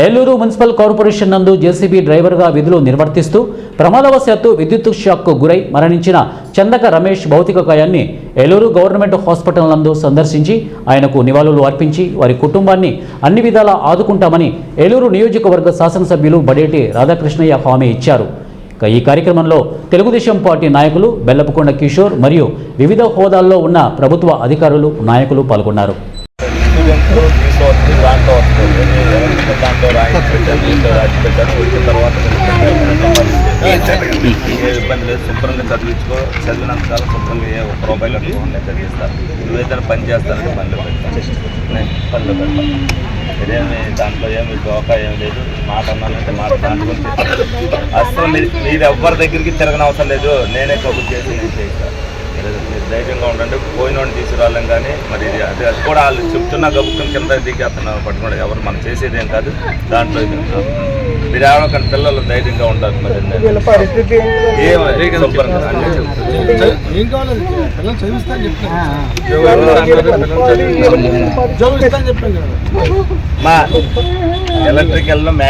Eluru municipal corporation నందు JCB డ్రైవర్గా విధులు నిర్వర్తిస్తూ ప్రమాదవశాత్తు విద్యుత్ షాక్కు గురై మరణించిన చందక రమేష్ భౌతిక కాయాన్ని ఏలూరు గవర్నమెంట్ హాస్పిటల్ నందు సందర్శించి ఆయనకు నివాళులు అర్పించి వారి కుటుంబాన్ని అన్ని విధాలా ఆదుకుంటామని ఏలూరు నియోజకవర్గ శాసనసభ్యులు బడేటి రాధాకృష్ణయ్య హామీ ఇచ్చారు. ఈ కార్యక్రమంలో తెలుగుదేశం పార్టీ నాయకులు బెల్లపుకొండ కిషోర్ మరియు వివిధ హోదాల్లో ఉన్న ప్రభుత్వ అధికారులు నాయకులు పాల్గొన్నారు. దాంట్లో రాసి పెట్టాను వచ్చిన తర్వాత ఇబ్బంది లేదు, శుభ్రంగా చదివినంతకాలం శుభ్రంగా ఏ ఒక్క రూపాయలు చదివిస్తారు. నువ్వేదైనా పని చేస్తానంటే పనిలో పెడతాను. ఇదేమి దాంట్లో ఏమి దోకా ఏమి లేదు. మాట అన్నానంటే మాట దాంట్లో అసలు మీరు ఎవ్వరి దగ్గరికి తిరగనవసరం లేదు. నేనే కబుర్ చేసి నేను చేస్తాను. మీరు ధైర్యంగా ఉండండి. పోయినోడిని తీసుకురాలేం కానీ మరి అది కూడా వాళ్ళు చెప్తున్నా గబుక్కం కింద దిగేస్తున్నారు పట్టుకోండి. ఎవరు మనం చేసేదేం కాదు. దాంట్లో మీరు ఎవరో కానీ పిల్లలు ధైర్యంగా ఉంటారు. మరి మా ఎలక్ట్రికల్లో